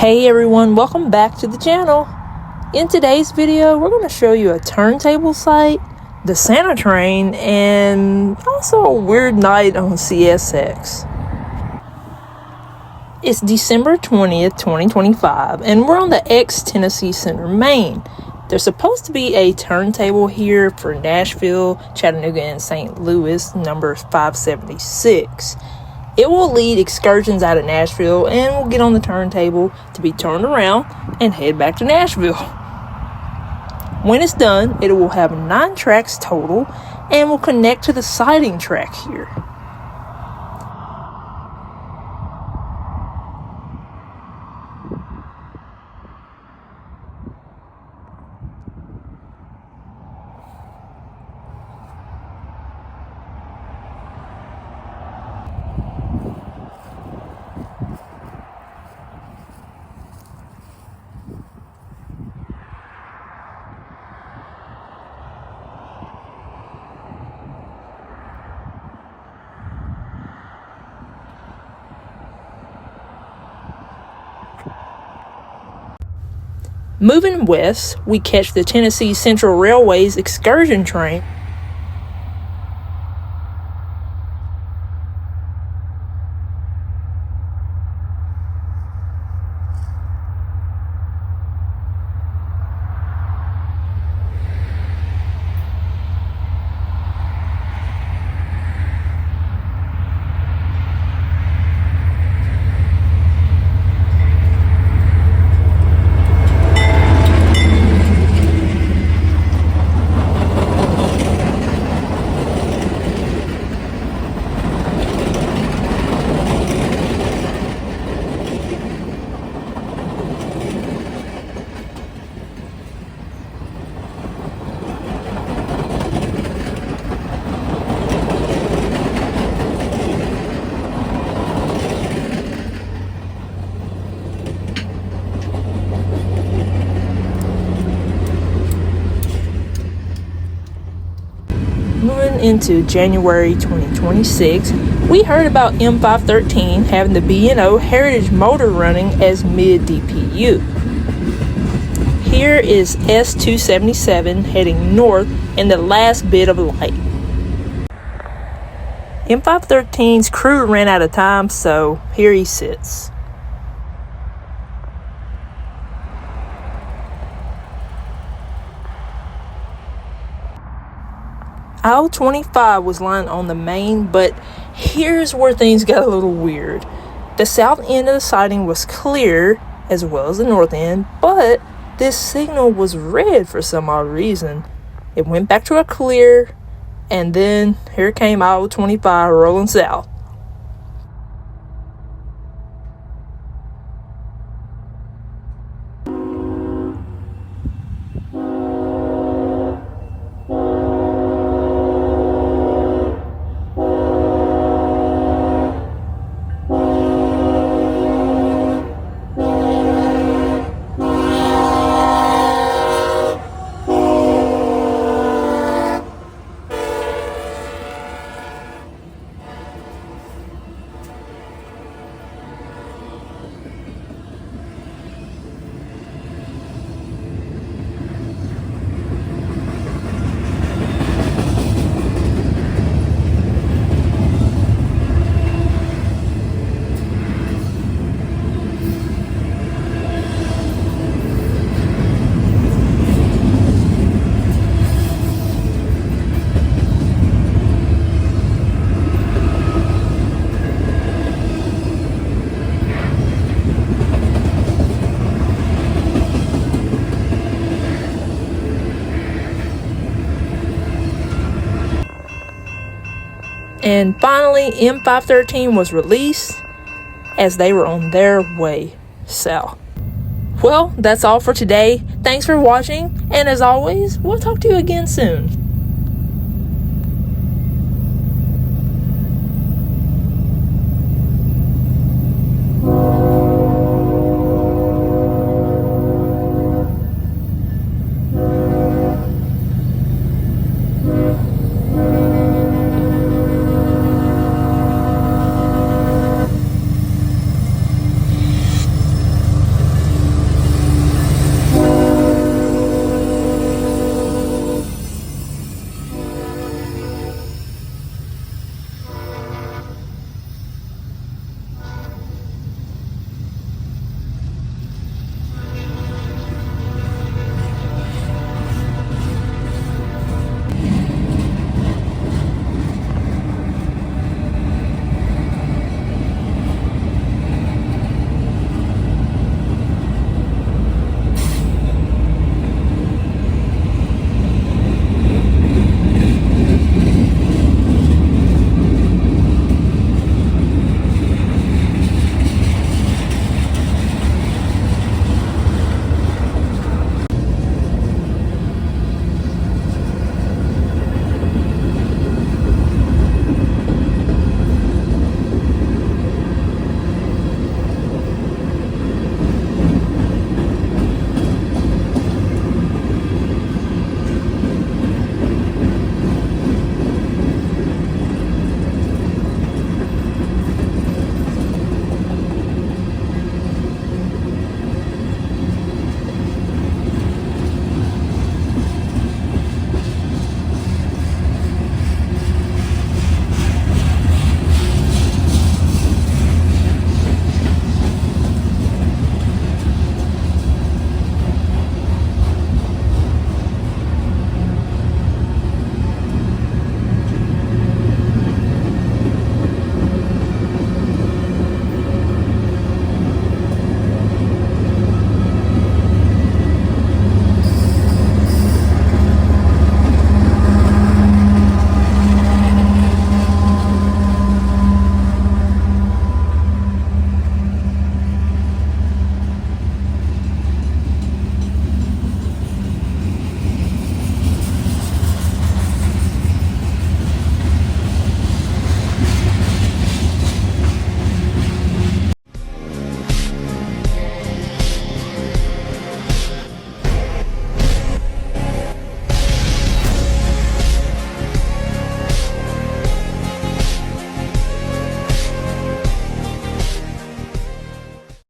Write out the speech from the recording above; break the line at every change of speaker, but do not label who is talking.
Hey everyone, welcome back to the channel. In today's video, we're going to show you a turntable site, the Santa train, and also a weird night on CSX. It's December 20th, 2025, and we're on the Tennessee Center, Maine. There's supposed to be a turntable here for Nashville, Chattanooga, and St. Louis, number 576. It will lead excursions out of Nashville and we'll get on the turntable to be turned around and head back to Nashville. When it's done, it will have 9 tracks total and will connect to the siding track here. Moving west, we catch the Tennessee Central Railway's excursion train. Moving into January 2026, we heard about M513 having the B&O Heritage motor running as mid-DPU. Here is S277 heading north in the last bit of light. M513's crew ran out of time, so here he sits. Aisle 25 was lined on the main, but here's where things got a little weird. The south end of the siding was clear, as well as the north end, but this signal was red for some odd reason. It went back to a clear, and then here came aisle 25 rolling south. And finally, M513 was released as they were on their way south. Well, that's all for today. Thanks for watching, and as always, we'll talk to you again soon.